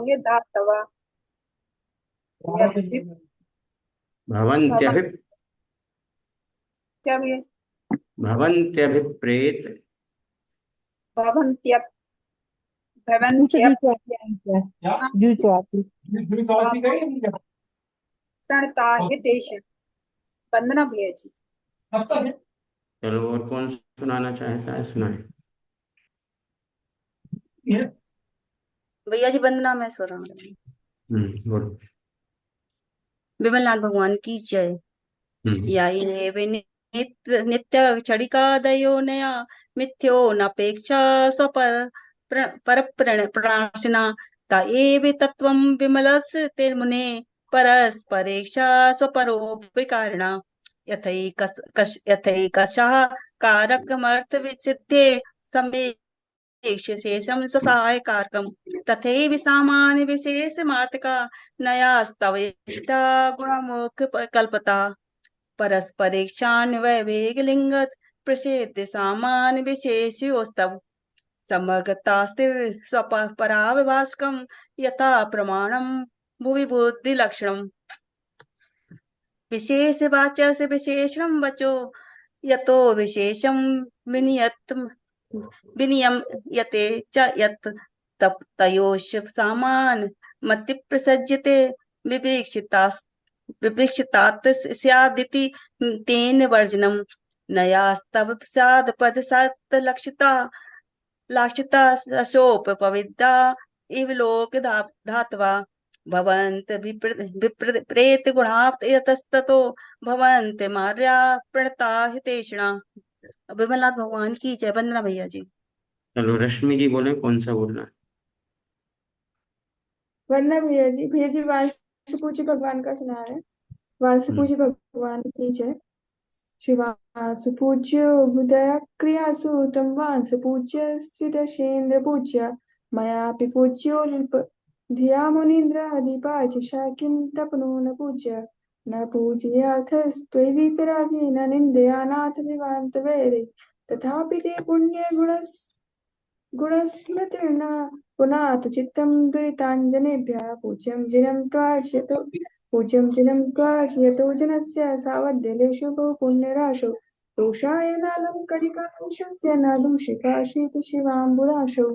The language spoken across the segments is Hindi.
हि धातव भवन्त्यभि भवन्त्यभि भवन्त्यभिप्रेत भवन्त्यप् दूसरे भवन्त्यप् दूसरे आती है क्या दूसरे आती प्रणता हितेश। वंदना भैया जी। चलो, और कौन सुनाना चाहता है? सुनाए। भैया जी वंदना मैं सो रहा हूँ। बोलो। विमलनाथ भगवान की जय। याई रे नित्य नित्य क्षणिका दयो नया मिथ्यो नपेक्षा स्वपर पर प्रणाशिना ता एव तत्वं विमलस् ते मुने परस्परेक्षा स्वपरो विकारणा यथैकशः कारकमर्थ विसिद्धे शेषम सहाय कारकम तथैव सामान्य विशेष मार्तका नयास्तवेष्टा गुणमुख कल्पता परस्परेक्षान्वय वेगलिंगत प्रसिद्ध सामान्य विशेषोस्तव समग्रतास्ते स्वपरावभास्कम यथा प्रमाणम भुवि बुद्धि लक्षणम विशेष वाच्य से विशेषण वचो यतो विशेषम विनियत विनियम यते च यत् तयोश्च सामान मति प्रसज्यते विवेक्षिता विवेक्षितात स्यादिति तेन वर्जनम नयास्तव स्याद पद सत लक्षिता लाक्षिता रसोपविद्या इव लोक धात्वा भवन्त विप्रेत गुणाप्त यतस्ततो भवन्त मार्या प्रणता हितेषणा। विमलनाथ भगवान की जय। वंदना भैया जी। चलो, रश्मि जी बोले कौन सा बोलना है? वंदना भैया जी वासुपूज्य भगवान का सुना रहे हैं। वासुपूज्य भगवान की जय। श्री वासुपूज्य बुदय क्रियासु तम वासुपूज्य श्रीदशेन्द्र पूज्य मयापि पूज्यो धिया मुनीन्द्र दीपाच किं तपनो न पूज्य न पूज्याथस्त्ववितरागी न निन्दयानाथ विवान्त वैरे तथापि ते पुण्य गुणस्मृतिर्न पुनातु चित्तं दुरिताञ्जनेभ्यः पूज्यं जिनं त्वार्चयतो जनस्य सावध्यलेषु बहु पुण्यराशौ दोषाय नालं कणिकांशस्य न दूषिका शीतशिवाम्बुराशौ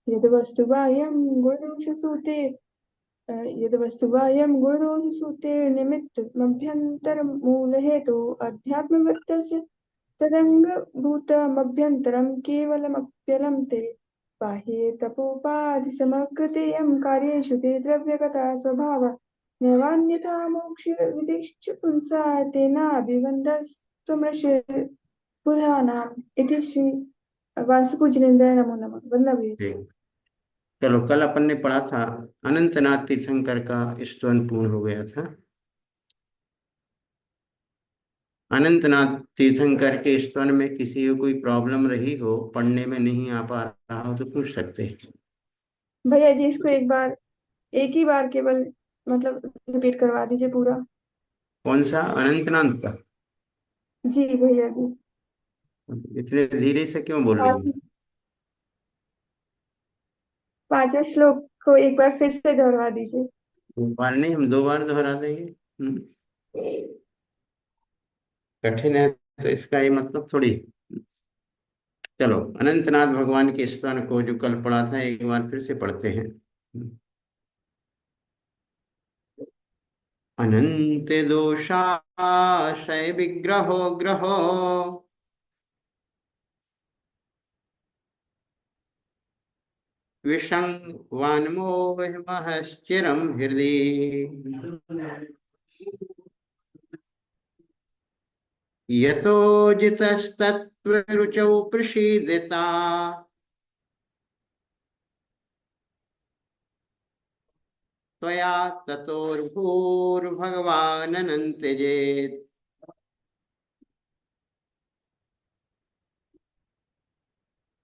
यद्वस्तुवायं गुणदोषसूतेर्निमित्तमभ्यन्तरमूलहेतु अध्यात्मवृत्तस्य तदङ्गभूतमभ्यन्तरं केवलमप्यलं ते बाह्ये तपोपाधिसमकृतेयं कार्येषु ते द्रव्यगता स्वभावा नैवान्यथा मोक्षविदिश्च पुंसा तेनाभिबन्धस्त्वमृषिर्बुधानाम् इति श्री वासुपूजनेन्द्राय नमो नमः। वंदना। चलो, कल अपन ने पढ़ा था अनंतनाथ तीर्थंकर का स्तवन पूर्ण हो गया था। अनंतनाथ तीर्थंकर के स्तवन में किसी को कोई प्रॉब्लम रही हो, पढ़ने में नहीं आ पा रहा हो तो पूछ सकते हैं भैया जी। इसको एक ही बार केवल मतलब रिपीट करवा दीजिए पूरा। कौन सा? अनंतनाथ का? जी भैया जी। इतने धीरे से क्यों बोल रही है? पांचवें श्लोक को एक बार फिर से दोहरा दीजिए। एक बार नहीं, हम 2 बार दोहरा देंगे। कठिन है तो इसका ये मतलब थोड़ी। चलो, अनंतनाथ भगवान के स्तवन को जो कल पढ़ा था एक बार फिर से पढ़ते हैं। अनंत दोषाशय विग्रहो ग्रहो विषंवान्मोहमहश्चिरं हृदि यतो जितस्तत्त्वरुचौ प्रसीदिता त्वया ततोर्भूर्भगवानन्त्यजेत्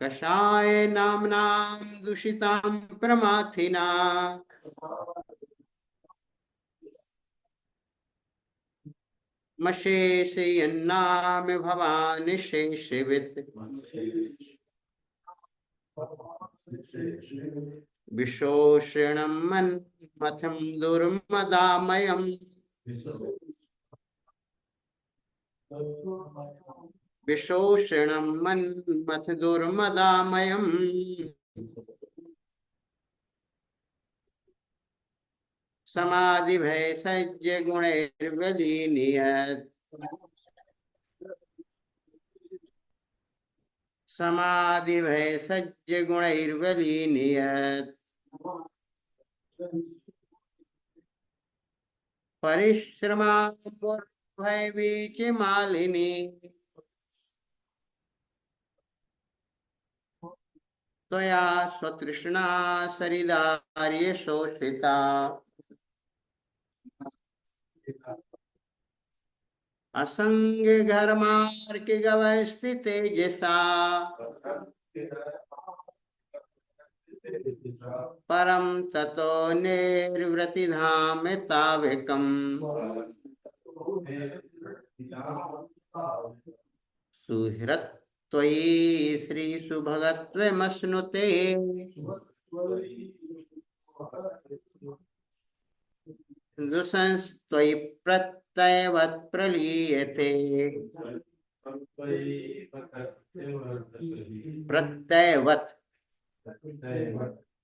कषाय नाम्नां दूषितां प्रमाथिना मशेषयन्नाम भवानि शेषवित् विशोषणं मन्मथं दुर्मदामयम् विशोषणं मन्मथ दुर्मदामयम् समाधिभय सज्ज गुणैर्वलीनियत् समाधिभय सज्ज गुणैर्वलीनियत् परिश्रमा भय बीच मालिनी त्वया स्वतृष्णा सरिदार्य शोषिता असंग घर्मार्क गवस्ति तेजसा परम ततो निर्वृतिधाम तावकम् सुहृत् त्वयि श्री सुभगत्वमश्नुते दुसंस्त्वयि प्रत्ययवत् प्रलीयते प्रत्ययवत्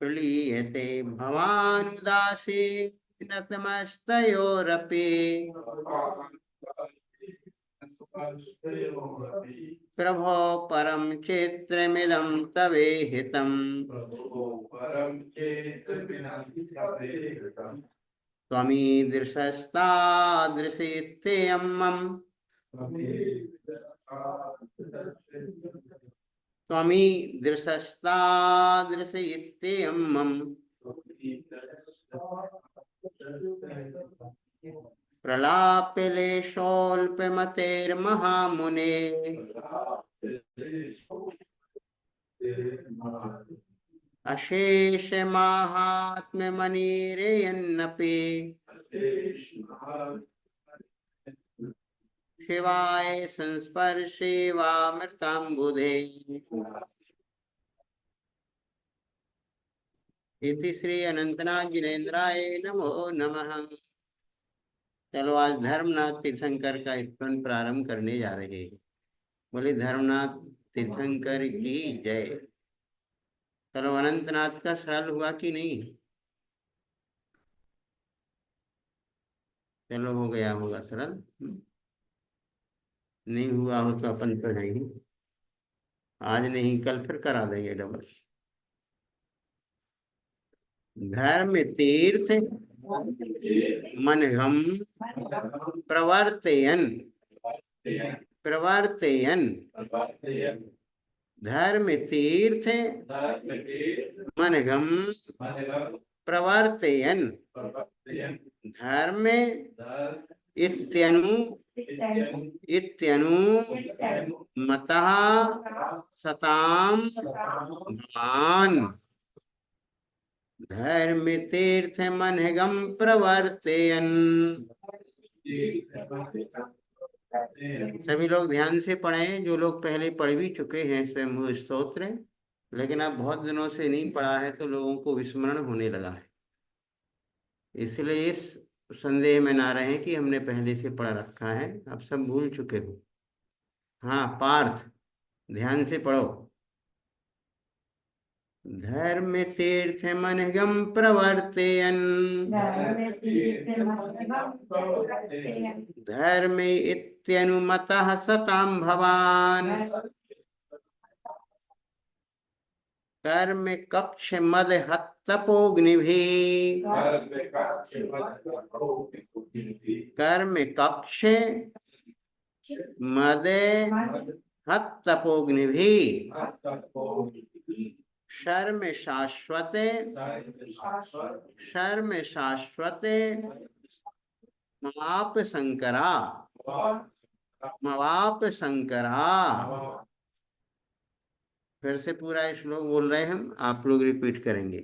प्रलीयते भवानुदासीन समस्तयोरपि प्रभो परम चित्रमिदं तवेहितम् त्वमीदृशस्तादृशेत्ययम् त्वमीदृशस्तादृशेत्ययम् प्रलापिलेशोऽल्पमतेर्महामुने अशेष माहात्म्यमनीरयन्नपि शिवाय संस्पर्शे वामृताम्बुधे इति श्री अनंतनाथ जिनेन्द्राय नमो नमः। चलो आज धर्मनाथ तीर्थंकर का स्मरण प्रारंभ करने जा रहे हैं। बोले धर्मनाथ तीर्थंकर की जय। चलो अनंतनाथ का सरल हुआ कि नहीं? चलो हो गया होगा सरल। नहीं हुआ हो तो अपन तो नहीं, आज नहीं कल फिर करा देंगे डबल। धर्म तीर्थ मनघम प्रवर्तयन प्रवर्तयन धर्म तीर्थ मनघम प्रवर्तयन धर्म इत्यनु मतः सताम भवान धर्म तीर्थ मनघम प्रवर्तयन। सभी लोग ध्यान से पढ़ें, जो लोग पहले पढ़ भी चुके हैं स्वयं स्तोत्र, लेकिन अब बहुत दिनों से नहीं पढ़ा है तो लोगों को विस्मरण होने लगा है। इसलिए इस संदेह में ना रहें कि हमने पहले से पढ़ रखा है, अब सब भूल चुके हो। हाँ पार्थ, ध्यान से पढ़ो। धर्म तीर्थ मनघम प्रवर्तयन धर्म इत्यनुमतः सतां भवान कर्म कक्ष मद हत्तपोग्निभिः कर्म कक्ष मद हत्तपोग्निभिः शर्म शाश्वते मवाप शंकरा। फिर से पूरा श्लोक बोल रहे हैं हम, आप लोग रिपीट करेंगे।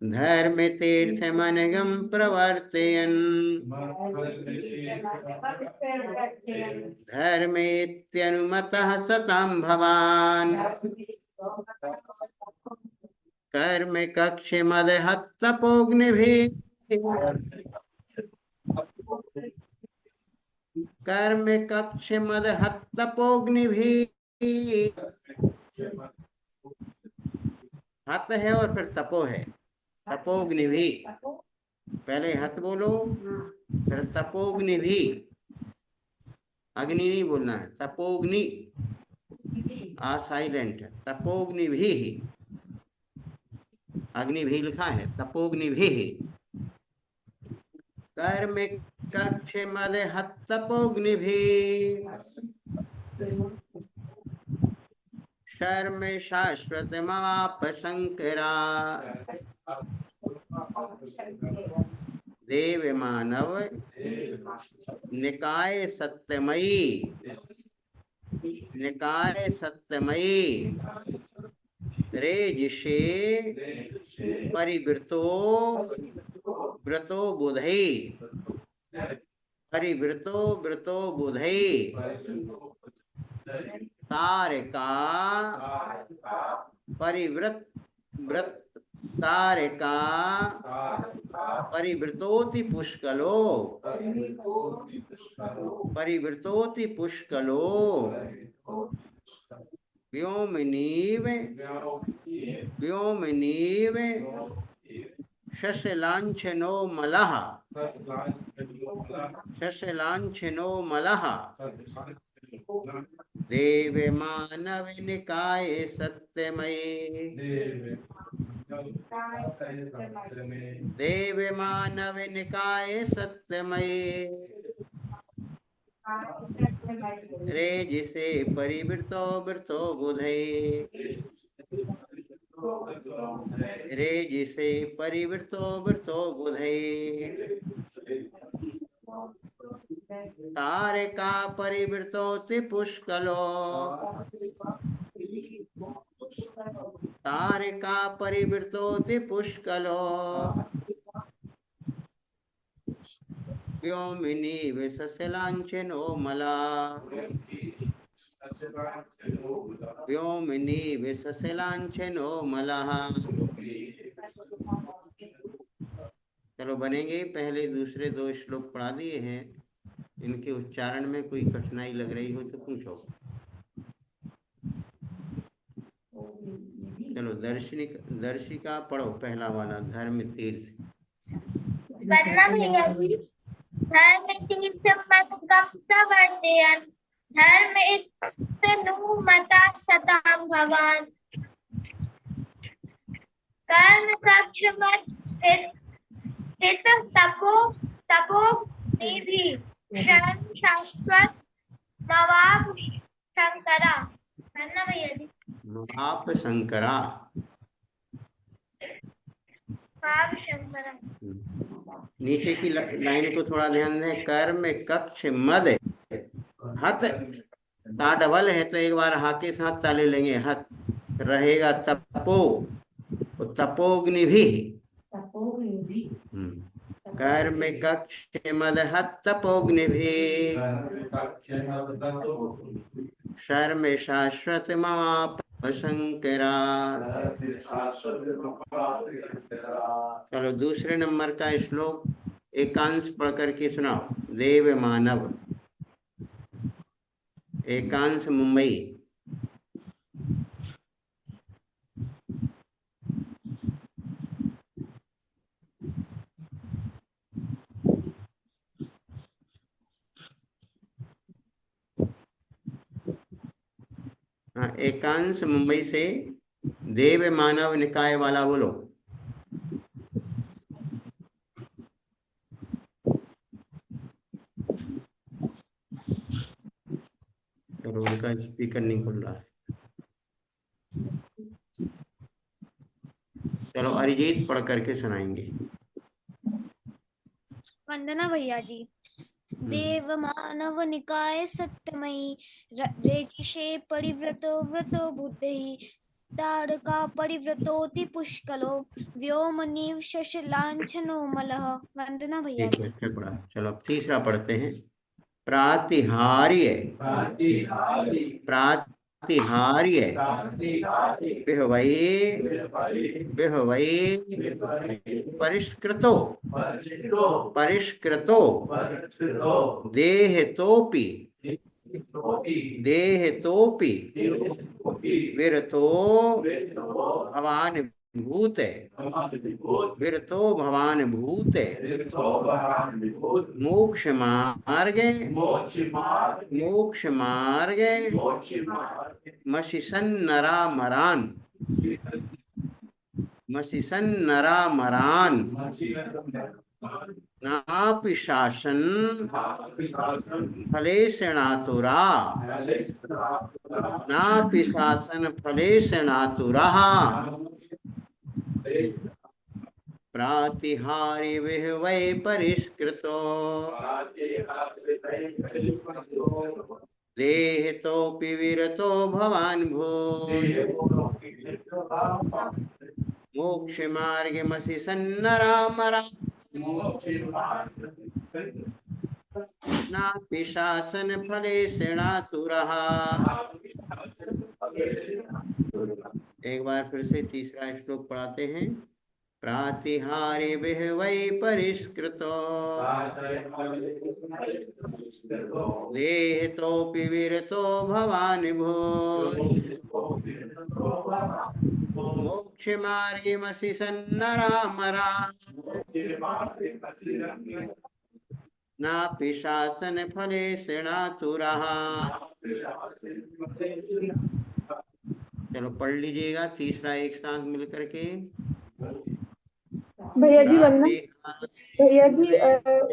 धर्म तीर्थ मनघम प्रवर्तयन धर्मेत्यनुमतः सतां भवान कर्म कक्ष मद हत्तपोग्निभि कर्म कक्ष मद हत्तपोग्निभि। हत है और फिर तपो है, तपोग्निभि। पहले हत बोलो फिर तपोग्निभि, अग्नि नहीं बोलना है, तपोग्नि आ साइलेंट है, तपोग्निभि। अग्नि भी लिखा है, तपोग्निभि। कर्म कक्ष मद हत्तपोग्निभि शर्म शाश्वत माप शंकरा। देव मानव निकाय सत्यमयी, निकाय सत्यमयी रेजिषे परिवृतो व्रतो बुधई, परिवृतो व्रतो बुधई तारिका परिवृत व्रत तारिका परिवृतोति पुष्कलो, परिवृतोति पुष्कलो व्योमनीव व्योमनीव शशलांछनो मलः, शशलांछनो मलः देव मानव निकाय सत्यमयी, देव मानव निकाय सत्यमयी रेजिसे परिवृतो वृतो बुधे, रेजिसे परिवृतो वृतो बुधे तारिका परिवृतोति पुष्कलो, तारिका परिवृतोति पुष्कलो व्योमिनी विशलांछनो मला, व्योमिनी विशलांछनो मलः। चलो बनेंगे। पहले दूसरे दो श्लोक पढ़ा दिए हैं, इनके उच्चारण में कोई कठिनाई लग रही हो तो पूछो। चलो दर्शिका पढ़ो पहला वाला, धर्म तीर्थ। वंदना भैया जी। धर्म तीर्थ मत गप्ता वर्तयन्, धर्म इत्तनु मता सतां भवान्। कर्म कक्ष मत हित तपो निधि शरण शाश्वत नवाब शंकरा। वंदना भैया जी। आप शंकरा, नवाब शंकरा। नीचे की लाइन को थोड़ा ध्यान दें। कर्म कक्ष मद हत, ता डबल है तो एक बार हा के साथ ताले लेंगे, हत रहेगा तपो, तपोग्निभि। कर्म कक्ष मद हत तपोग्निभि शर्म शाश्वत माप शंकरा। चलो दूसरे नंबर का श्लोक एकांश पढ़ करके सुनाओ। देव मानव, एकांश मुंबई। हाँ, एकांश मुंबई से देव मानव निकाय वाला बोलो। चलो उनका स्पीकर नहीं खुल रहा है। चलो अरिजीत पढ़ करके सुनाएंगे। वंदना भैया जी। देव मानव निकाय सत्यमयी रेजिषे परिवृतो व्रतो बुद्धि तारका परिवृतोति पुष्कलो व्योमनीव शशलांछनो मलः। वंदना भैया जी। अच्छा पढ़ा। चलो अब तीसरा पढ़ते हैं। प्रातिहार्य, बिहवै परिष्कृतो परिष्कृतो देहतोपि विरतो भवान भूते मोक्ष मार्गे मशिसन नरा मरान नापि शासन फलेषणातुरा प्रातिहार्य विहवै परिष्कृतो देहतोऽपि विरतो भवान् मोक्ष मार्गमसि सन्नरामरा नापि शासन फलेषणातुरः। एक बार फिर से तीसरा श्लोक पढ़ाते हैं। प्रातिहार्य विहवै परिष्कृतो देहतोऽपि विरतो भवान् मोक्ष मार्गमसि सन्नरामरा नापि शासन फलेषणातुरः। चलो पढ़ लीजिएगा तीसरा एक साथ मिलकर के। भैया जी वंदना। भैया जी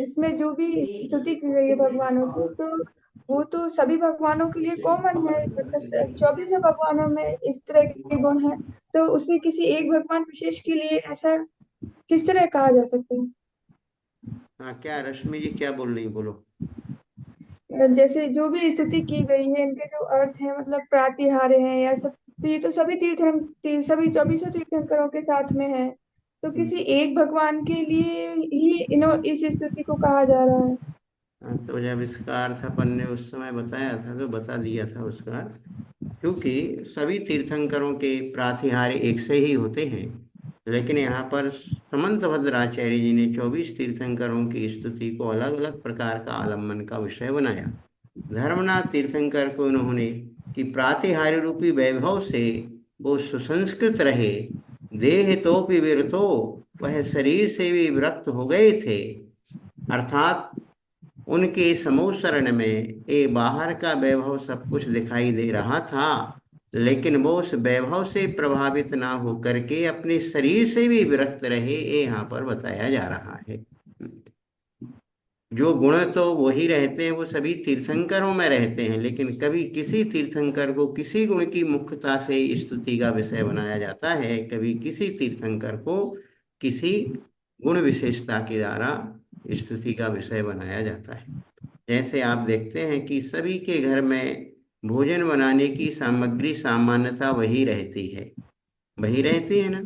इसमें जो भी स्तुति की गई है भगवानों की, तो वो तो सभी भगवानों के लिए कॉमन है। मतलब 24 भगवानों में इस तरह के गुण है, तो उसे किसी एक भगवान विशेष के लिए ऐसा किस तरह कहा जा सकता है? हाँ, क्या रश्मि जी क्या बोल रही, बोलो। जैसे जो भी स्तुति की गई है, इनके जो अर्थ है, मतलब प्रातिहार्य है या सब, तो ये तो सभी सभी 24 तीर्थंकरों के साथ में है, तो किसी एक भगवान के लिए ही इस स्तुति को कहा जा रहा है। हाँ, तो जब इसका अर्थ अपन ने उस समय बताया था तो बता दिया था उसका अर्थ, क्योंकि सभी तीर्थंकरों के प्रातिहार्य एक से ही होते हैं, लेकिन यहाँ पर समंतभद्राचार्य जी ने 24 तीर्थंकरों की स्तुति को अलग अलग प्रकार का आलम्बन का विषय बनाया। धर्मनाथ तीर्थंकर को उन्होंने कि प्रातिहार्य रूपी वैभव से वो सुसंस्कृत रहे, देह तो भी विरतो, वह शरीर से भी विरक्त हो गए थे, अर्थात उनके समोसरण में एक बाहर का वैभव सब कुछ दिखाई दे रहा था, लेकिन वो उस वैभव से प्रभावित ना होकर के अपने शरीर से भी विरक्त रहे, ये यहाँ पर बताया जा रहा है। जो गुण तो वही रहते हैं, वो सभी तीर्थंकरों में रहते हैं, लेकिन कभी किसी तीर्थंकर को किसी गुण की मुख्यता से स्तुति का विषय बनाया जाता है, कभी किसी तीर्थंकर को किसी गुण विशेषता के द्वारा स्तुति का विषय बनाया जाता है। जैसे आप देखते हैं कि सभी के घर में भोजन बनाने की सामग्री सामान्यता वही रहती है ना,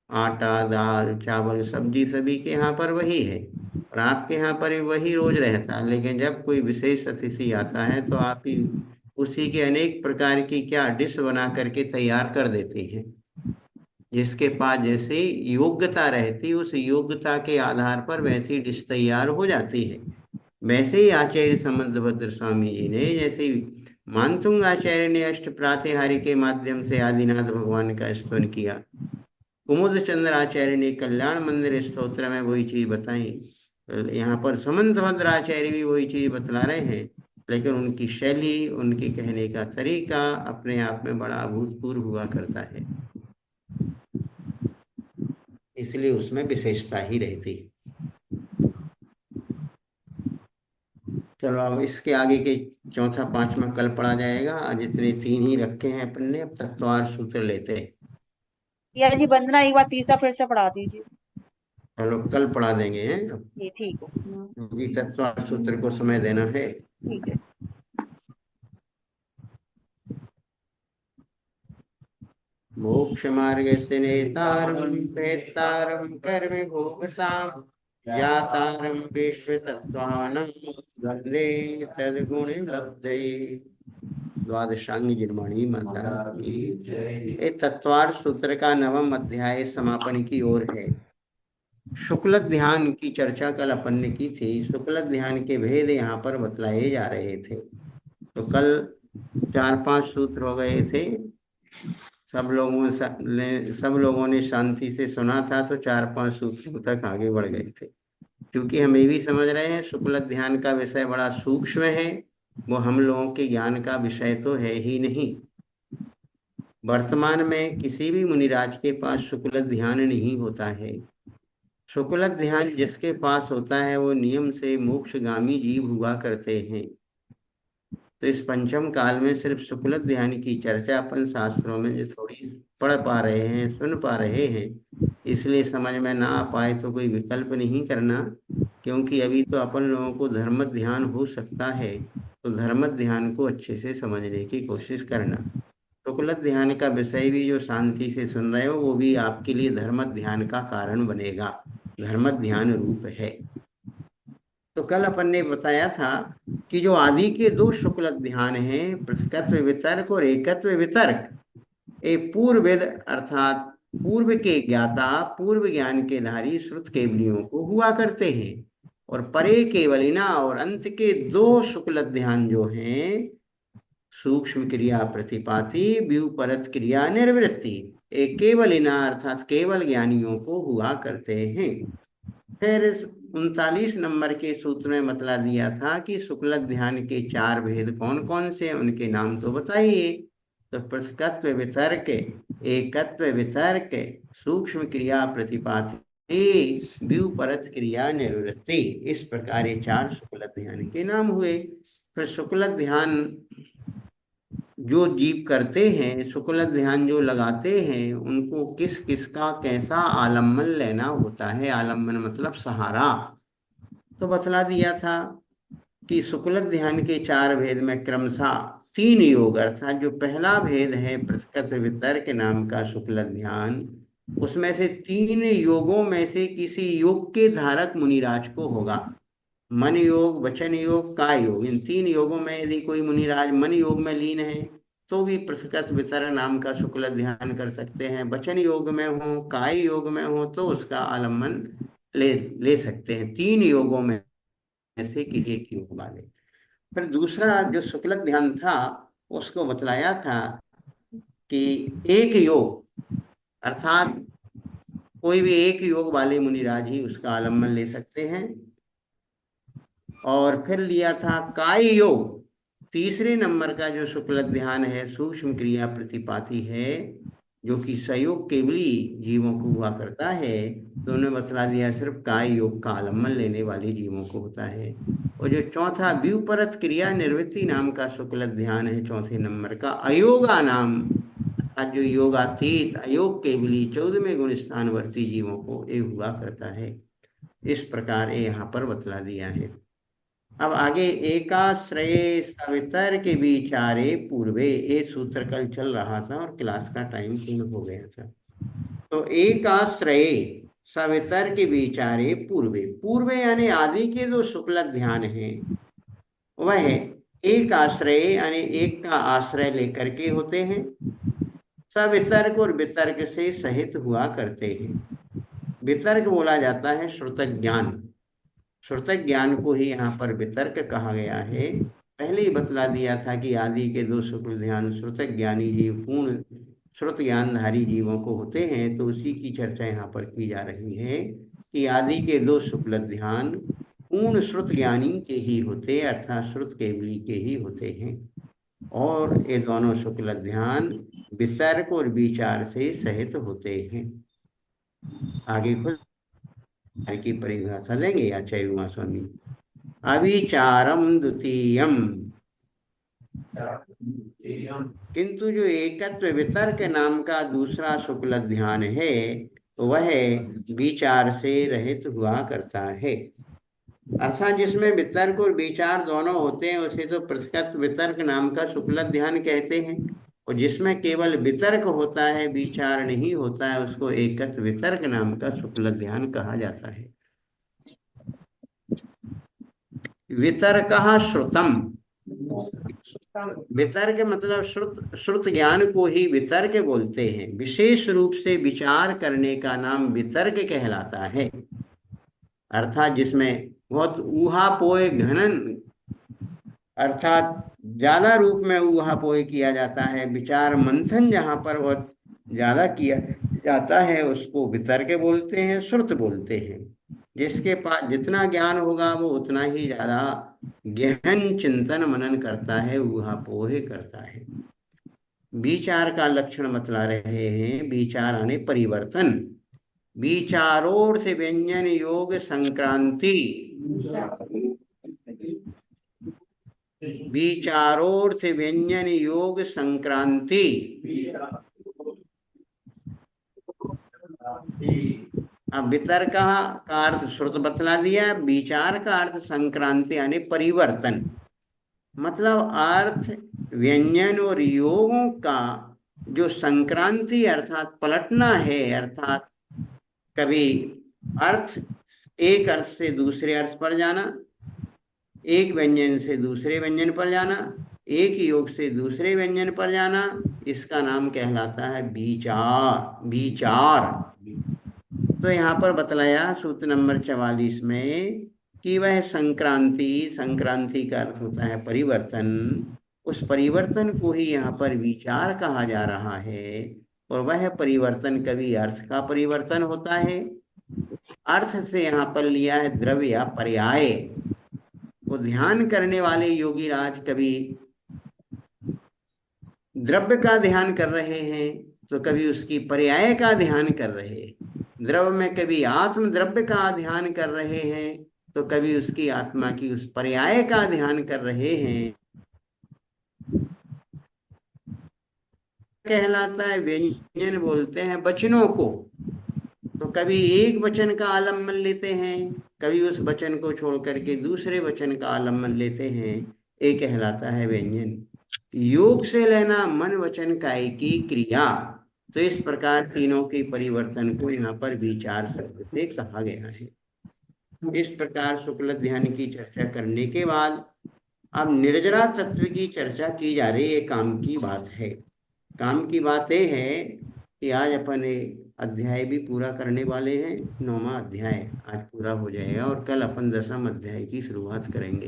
आटा दाल चावल सब्जी सभी के यहाँ पर वही है, और आपके यहाँ पर वही रोज रहता है। लेकिन जब कोई विशेष अतिथि आता है तो आप ही उसी के अनेक प्रकार की क्या डिश बना करके तैयार कर देते हैं, जिसके पास जैसे योग्यता रहती उस योग्यता के आधार पर वैसी डिश तैयार हो जाती है। वैसे ही आचार्य समंतभद्र स्वामी जी ने, जैसे मानतुंग आचार्य ने अष्ट प्रातिहार्य के माध्यम से आदिनाथ भगवान का स्तुति किया, कुमुद चंद्र आचार्य ने कल्याण मंदिर स्तोत्र में वही चीज बताई, यहाँ पर समंतभद्र आचार्य भी वही चीज बतला रहे हैं, लेकिन उनकी शैली, उनके कहने का तरीका अपने आप में बड़ा अभूतपूर्व हुआ करता है, इसलिए उसमें विशेषता ही रहती है। चलो अब इसके आगे के चौथा पांचवा कल पढ़ा जाएगा, आज इतने 3 ही रखे हैं अपन ने, अब तत्वार सूत्र लेते हैं। या जी वंदना एक बार तीसरा फिर से पढ़ा दीजिए। चलो कल पढ़ा देंगे हैं, ये ठीक है। क्योंकि तत्वार सूत्र को समय देना है। ठीक है। मोक्ष मार्ग से नेतारम भेत्तारम कर्म भोगताम यातारम विश्व तत्वानं वंदे तद्गुण लब्धये। द्वादशांग निर्माणी माता ये तत्वार्थ सूत्र का 9वां अध्याय समापन की ओर है। शुक्ल ध्यान की चर्चा कल अपन ने की थी। शुक्ल ध्यान के भेद यहाँ पर बतलाए जा रहे थे। तो कल 4-5 सूत्र हो गए थे। सब लोगों ने शांति से सुना था, तो 4-5 सूत्रों तक आगे बढ़ गए थे। क्योंकि हम ये भी समझ रहे हैं शुक्ल ध्यान का विषय बड़ा सूक्ष्म है, वो हम लोगों के ज्ञान का विषय तो है ही नहीं। वर्तमान में किसी भी मुनिराज के पास शुक्ल ध्यान नहीं होता है। शुक्ल ध्यान जिसके पास होता है वो नियम से मोक्षगामी जीव हुआ करते हैं। तो इस पंचम काल में सिर्फ शुक्ल ध्यान की चर्चा अपन शास्त्रों में जो थोड़ी पढ़ पा रहे हैं, सुन पा रहे हैं, इसलिए समझ में ना आ पाए तो कोई विकल्प नहीं करना, क्योंकि अभी तो अपन लोगों को धर्म ध्यान हो सकता है। तो धर्म ध्यान को अच्छे से समझने की कोशिश करना। शुक्ल ध्यान का विषय भी जो शांति से सुन रहे हो वो भी आपके लिए धर्म ध्यान का कारण बनेगा, धर्म ध्यान रूप है। तो कल अपन ने बताया था कि जो आदि के 2 शुक्ल ध्यान हैं, पृथकत्व वितर्क और एकत्व वितर्क, ये पूर्व वेद अर्थात पूर्व के ज्ञाता, पूर्व ज्ञान के धारी श्रुत केवलियों को हुआ करते हैं। और परे केवलिना और अंत के 2 शुक्ल ध्यान जो हैं, सूक्ष्म क्रिया प्रतिपाति, व्युपरत क्रिया निर्वृत्ति, एक केवलिना अर्थात केवल ज्ञानियों को हुआ करते हैं। फिर 39 नंबर के सूत्र में बतला दिया था कि शुक्ल ध्यान के 4 भेद कौन कौन से, उनके नाम तो बताइए। तो पृथकत्व वितर्क, एकत्व वितर्क, सूक्ष्म क्रिया प्रतिपाति, व्युपरत क्रिया निवृत्ति, इस प्रकार ये 4 शुक्ल ध्यान के नाम हुए। फिर शुक्ल ध्यान जो जीव करते हैं, शुक्ल ध्यान जो लगाते हैं, उनको किस किस का कैसा आलम्बन लेना होता है। आलम्बन मतलब सहारा। तो बतला दिया था कि शुक्ल ध्यान के 4 भेद में क्रमशः 3 योग, अर्थात जो पहला भेद है पृथकत्व वितर्क नाम का शुक्ल ध्यान, उसमें से 3 योगों में से किसी योग के धारक मुनिराज को होगा। मन योग, वचन योग, काय योग, इन 3 योगों में यदि कोई मुनिराज मन योग में लीन है तो भी पृथकत्व वितर्क नाम का शुक्ल ध्यान कर सकते हैं। वचन योग में हो, काय योग में हो तो उसका आलम्बन ले सकते हैं। 3 योगों में से किसी एक योग वाले। फिर दूसरा जो शुक्ल ध्यान था उसको बतलाया था कि एक योग अर्थात कोई भी एक योग वाले मुनिराज ही उसका आलम्बन ले सकते हैं। और फिर लिया था काय योग, तीसरे नंबर का जो शुक्ल ध्यान है, सूक्ष्म क्रिया प्रतिपाती है, जो कि सहयोग केवली जीवों को हुआ करता है। तो उन्होंने बतला दिया सिर्फ काय योग का आलम्बन लेने वाले जीवों को होता है। और जो चौथा व्युपरत क्रिया निवृत्ति नाम का शुक्ल ध्यान है, चौथे नंबर का, अयोगा नाम अर्थात जो योगातीत अयोग केवली 14वें गुण स्थानवर्ती जीवों को ये हुआ करता है। इस प्रकार ये यहाँ पर बतला दिया है। अब आगे एकाश्रय सवितर के विचारे पूर्वे, ये सूत्र कल चल रहा था और क्लास का टाइम पूर्ण हो गया था। तो एकाश्रय सवितर के विचारे पूर्वे, पूर्वे यानी आदि के 2 शुक्ल ध्यान हैं, वह एक आश्रय यानी एक का आश्रय लेकर के होते हैं, सवितर्क और वितर्क से सहित हुआ करते हैं। वितर्क बोला जाता है श्रुत ज्ञान, श्रुत ज्ञान को ही यहाँ पर वितर्क कहा गया है। पहले ही बतला दिया था कि आदि के 2 शुक्ल ध्यान श्रुत ज्ञानी जीव, पूर्ण श्रुत ज्ञानधारी जीवों को होते हैं। तो उसी की चर्चा यहाँ पर की जा रही है कि आदि के 2 शुक्ल ध्यान पूर्ण श्रुत ज्ञानी के ही होते, अर्थात श्रुत केवली के ही होते हैं। और ये दोनों शुक्ल ध्यान वितर्क और विचार से सहित होते हैं। आगे खुद की परिभाषा देंगे आचार्य उमा स्वामी। अविचारम द्वितीयम, किंतु जो एकत्व वितर्क नाम का दूसरा शुक्ल ध्यान है वह विचार से रहित हुआ करता है। अर्थात जिसमें वितर्क और विचार दोनों होते हैं उसे तो पृथकत्व वितर्क नाम का शुक्ल ध्यान कहते हैं। और जिसमें केवल वितर्क होता है, विचार नहीं होता है, उसको एकत्व वितर्क नाम का शुक्ल ध्यान कहा जाता है। वितर्कः श्रुतम, वितर्क मतलब श्रुत ज्ञान को ही वितर्क बोलते हैं। विशेष रूप से विचार करने का नाम वितर्क कहलाता है। अर्थात जिसमें बहुत ऊहापोह घनन, अर्थात ज्यादा रूप में ऊहापोह किया जाता है, विचार मंथन जहाँ पर बहुत ज्यादा किया जाता है उसको वितर्क बोलते हैं, श्रुत बोलते हैं। जिसके पास जितना ज्ञान होगा वो उतना ही ज्यादा गहन चिंतन मनन करता है, ऊहापोह करता है। विचार का लक्षण बतला रहे हैं। विचार यानी परिवर्तन। विचारोर्थ व्यंजन योग संक्रांति। विचारोर्थ व्यंजन योग संक्रांति। अब वितर्क का अर्थ श्रुत बतला दिया, विचार का अर्थ संक्रांति यानी परिवर्तन। मतलब अर्थ व्यंजन और योगों का जो संक्रांति अर्थात पलटना है, अर्थात कभी अर्थ एक अर्थ से दूसरे अर्थ पर जाना, एक व्यंजन से दूसरे व्यंजन पर जाना, एक योग से दूसरे व्यंजन पर जाना, इसका नाम कहलाता है विचार। तो यहाँ पर बतलाया सूत्र नंबर 44 में कि वह संक्रांति का अर्थ होता है परिवर्तन। उस परिवर्तन को ही यहाँ पर विचार कहा जा रहा है। और वह परिवर्तन कभी अर्थ का परिवर्तन होता है, अर्थ से यहाँ पर लिया है द्रव्य या पर्याय। वो ध्यान करने वाले योगी राज कभी द्रव्य का ध्यान कर रहे हैं तो कभी उसकी पर्याय का ध्यान कर रहे हैं। द्रव्य में कभी आत्म द्रव्य का ध्यान कर रहे हैं तो कभी उसकी आत्मा की उस पर्याय का ध्यान कर रहे हैं। कहलाता है व्यंजन बोलते हैं वचनों को। तो कभी एक वचन का आलम्बन लेते हैं, कभी उस वचन को छोड़ करके दूसरे वचन का आलम्बन लेते हैं, ये कहलाता है व्यंजन। योग से लेना मन वचन काय की क्रिया। तो इस प्रकार तीनों के परिवर्तन को यहाँ पर विचार शब्द से कहा गया है। इस प्रकार शुक्ल ध्यान की चर्चा करने के बाद अब निर्जरा तत्व की चर्चा की जा रही है। काम की बात है। काम की बात यह है कि आज अपन अध्याय भी पूरा करने वाले हैं। 9वां अध्याय आज पूरा हो जाएगा और कल अपन 10वां अध्याय की शुरुआत करेंगे।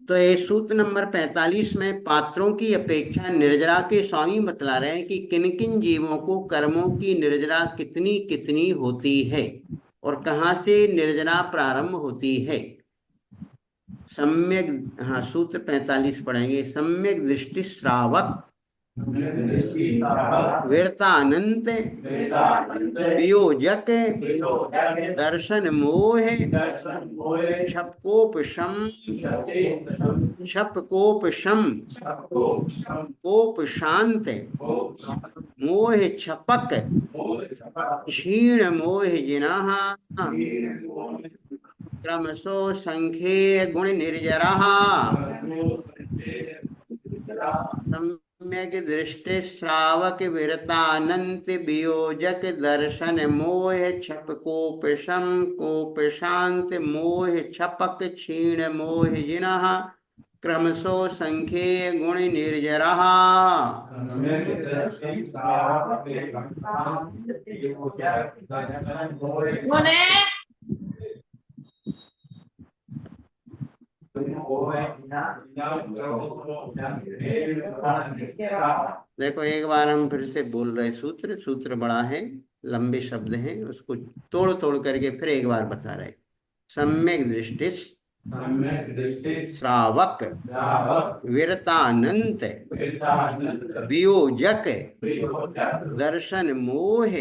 तो ये सूत्र नंबर 45 में पात्रों की अपेक्षा निर्जरा के स्वामी बतला रहे हैं कि किन किन जीवों को कर्मों की निर्जरा कितनी कितनी होती है और कहाँ से निर्जरा प्रारंभ होती है। सम्यक, हाँ, सूत्र 45 पढ़ेंगे। सम्यक दृष्टि श्रावक वीरतानंत वियोजक दर्शन मोह क्षपकोपशम कोप शांत मोह क्षपक क्षीण मोह जिनाः क्रमशो संख्ये गुण निर्जराः सम्यक दृष्टि श्रावक वीरतानंत वियोजक दर्शन मोह क्षपकोपशम कोप शांत मोह क्षपक क्षीण मोह जिनाः क्रमशो संख्ये गुण निर्जराः। देखो एक बार हम फिर से बोल रहे। सूत्र बड़ा है, लंबे शब्द हैं, उसको तोड़ तोड़ करके फिर एक बार बता रहे। सम्यक दृष्टि श्रावक वीरतानंत वियोजक दर्शन मोह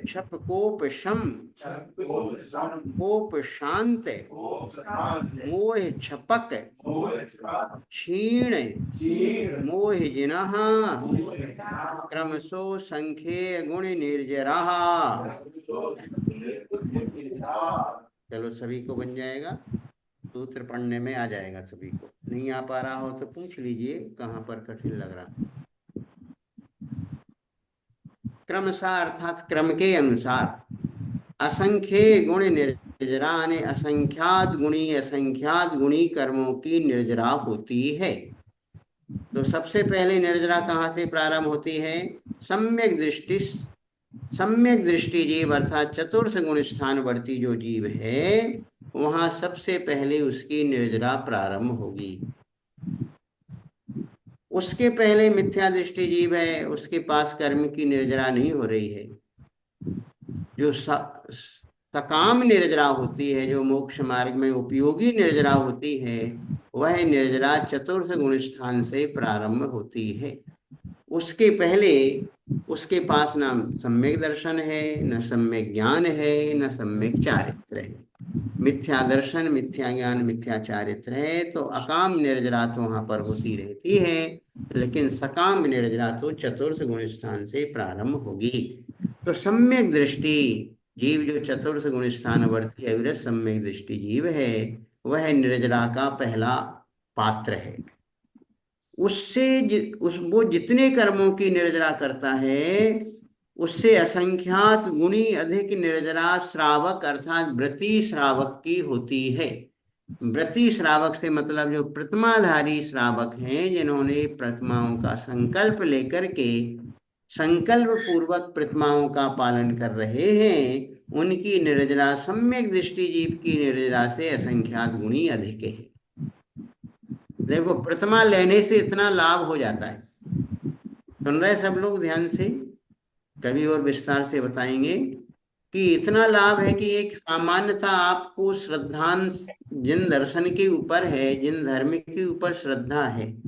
क्षपकोपशम कोप शांत मोह क्षपक क्षीण मोह जिनाः क्रमशो संख्ये गुण निर्जराः। चलो सभी को बन जाएगा, सूत्र पढ़ने में आ जाएगा। सभी को नहीं आ पा रहा हो तो पूछ लीजिए कहाँ पर कठिन लग रहा। क्रमशः अर्थात क्रम के अनुसार असंख्य गुण निर्जराः निर्जरा ने असंख्यात गुणी कर्मों की निर्जरा होती है। तो सबसे पहले निर्जरा कहाँ से प्रारंभ होती है? सम्यक दृष्टि जीव अर्थात चतुर्थ गुण स्थानवर्ती जो जीव है वहां सबसे पहले उसकी निर्जरा प्रारंभ होगी। उसके पहले मिथ्या दृष्टि जीव है, उसके पास कर्म की निर्जरा नहीं हो रही है। जो सकाम निर्जरा होती है, जो मोक्ष मार्ग में उपयोगी निर्जरा होती है, वह निर्जरा चतुर्थ गुण स्थान से प्रारंभ होती है। उसके पहले उसके पास न सम्यक दर्शन है, न सम्यक ज्ञान है, न सम्यक चारित्र है। मिथ्या दर्शन, मिथ्या ज्ञान, मिथ्या चारित्र है तो अकाम निर्जरा तो वहां पर होती रहती है, लेकिन सकाम निर्जरा तो चतुर्थ गुण स्थान से प्रारंभ होगी। तो सम्यक दृष्टि जीव जो चतुर्थ गुण स्थानवर्ती अविरत सम्यक दृष्टि जीव है वह निर्जरा का पहला पात्र है। वो जितने कर्मों की निर्जरा करता है उससे असंख्यात गुणी अधिक निर्जरा श्रावक अर्थात व्रती श्रावक की होती है। व्रती श्रावक से मतलब जो प्रतिमाधारी श्रावक हैं, जिन्होंने प्रतिमाओं का संकल्प लेकर के संकल्प पूर्वक प्रतिमाओं का पालन कर रहे हैं, उनकी निर्जरा सम्यक दृष्टि जीव की निर्जरा से असंख्यात गुणी अधिक है। देखो, प्रतिमा लेने से इतना लाभ हो जाता है। सुन रहे सब लोग ध्यान से? कभी और विस्तार से बताएंगे कि इतना लाभ है कि एक सामान्यता आपको श्रद्धांश जिन दर्शन के ऊपर है, जिन धर्म के ऊपर श्रद्धा है,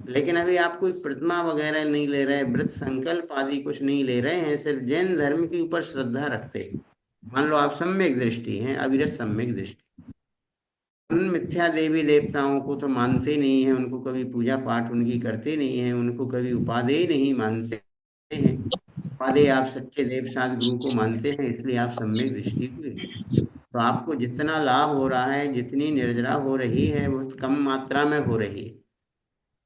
लेकिन अभी आप कोई प्रतिमा वगैरह नहीं ले रहे, व्रत संकल्प आदि कुछ नहीं ले रहे हैं, सिर्फ जैन धर्म के ऊपर श्रद्धा रखते। मान लो आप सम्यक दृष्टि हैं, अविरत सम्यक दृष्टि, उन मिथ्या देवी देवताओं को तो मानते नहीं है, उनको कभी पूजा पाठ उनकी करते नहीं है, उनको कभी उपादेय नहीं मानते हैं। उपादेय आप सच्चे देव साध गुरु को मानते हैं, इसलिए आप सम्यक दृष्टि को। तो आपको जितना लाभ हो रहा है, जितनी निर्जरा हो रही है, वो कम मात्रा में हो रही है।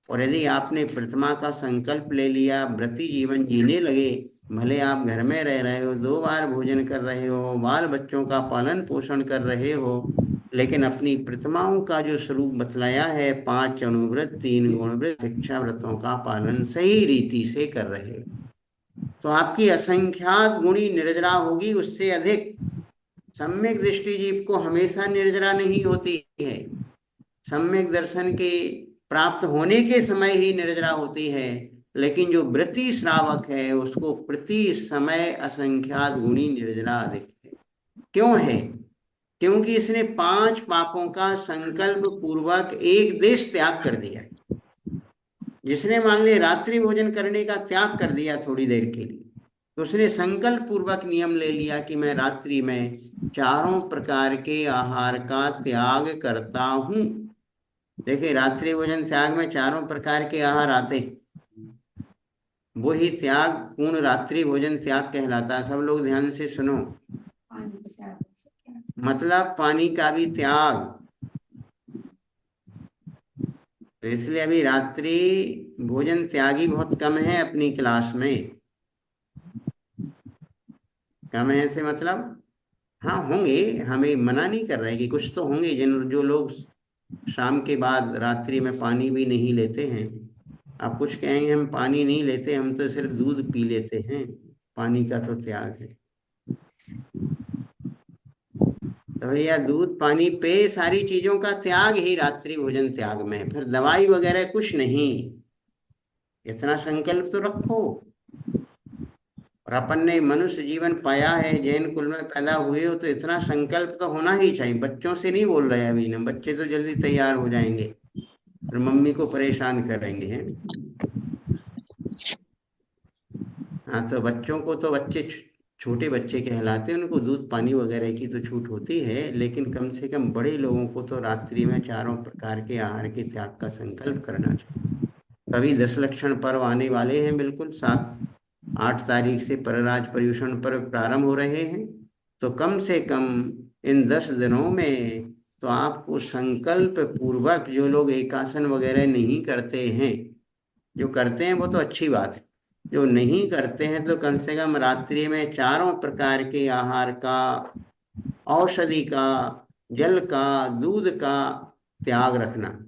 और यदि आपने प्रतिमा का संकल्प ले लिया, व्रती जीवन जीने लगे, भले आप घर में रह रहे हो, 2 बार भोजन कर रहे हो, बाल बच्चों का पालन पोषण कर रहे हो, लेकिन अपनी प्रतिमाओं का जो स्वरूप बतलाया है, 5 अणुव्रत, 3 गुणव्रत, शिक्षा व्रतों का पालन सही रीति से कर रहे हो, तो आपकी असंख्यात गुणी निर्जरा होगी। उससे अधिक सम्यक दृष्टि जीव को हमेशा निर्जरा नहीं होती है, सम्यक दर्शन के प्राप्त होने के समय ही निर्जरा होती है, लेकिन जो व्रती श्रावक है उसको प्रति समय असंख्यात गुणी निर्जरा अधिक है। क्यों है? क्योंकि इसने 5 पापों का संकल्प पूर्वक एक देश त्याग कर दिया है। जिसने मान ले रात्रि भोजन करने का त्याग कर दिया थोड़ी देर के लिए, तो उसने संकल्प पूर्वक नियम ले लिया कि मैं रात्रि में 4 प्रकार के आहार का त्याग करता हूं। देखिए, रात्रि भोजन त्याग में 4 प्रकार के आहार आते, वही त्याग पूर्ण रात्रि भोजन त्याग कहलाता है। सब लोग ध्यान से सुनो, मतलब पानी का भी त्याग। तो इसलिए अभी रात्रि भोजन त्यागी बहुत कम है अपनी क्लास में। कम है से मतलब हाँ होंगे, हमें मना नहीं कर रहे कि कुछ तो होंगे जो लोग शाम के बाद रात्रि में पानी भी नहीं लेते हैं। आप कुछ कहेंगे हम पानी नहीं लेते, हम तो सिर्फ दूध पी लेते हैं, पानी का तो त्याग है। तो भैया दूध पानी पे सारी चीजों का त्याग ही रात्रि भोजन त्याग में है, फिर दवाई वगैरह कुछ नहीं। इतना संकल्प तो रखो। और अपन ने मनुष्य जीवन पाया है, जैन कुल में पैदा हुए हो, तो इतना संकल्प तो होना ही चाहिए। बच्चों से नहीं बोल रहे अभी ना, बच्चे तो जल्दी तैयार हो जाएंगे और मम्मी को परेशान करेंगे हैं। हाँ, तो बच्चों को तो बच्चे छोटे बच्चे कहलाते हैं, उनको दूध पानी वगैरह की तो छूट होती है, लेकिन कम से कम बड़े लोगों को तो रात्रि में 4 प्रकार के आहार के त्याग का संकल्प करना चाहिए। कभी 10 लक्षण पर्व आने वाले हैं, बिल्कुल 7-8 तारीख से परराज पर्युषण पर्व प्रारंभ हो रहे हैं। तो कम से कम इन 10 दिनों में तो आपको संकल्प पूर्वक, जो लोग एकासन वगैरह नहीं करते हैं, जो करते हैं वो तो अच्छी बात है, जो नहीं करते हैं तो कम से कम रात्रि में 4 प्रकार के आहार का औषधि का, जल का, दूध का त्याग रखना।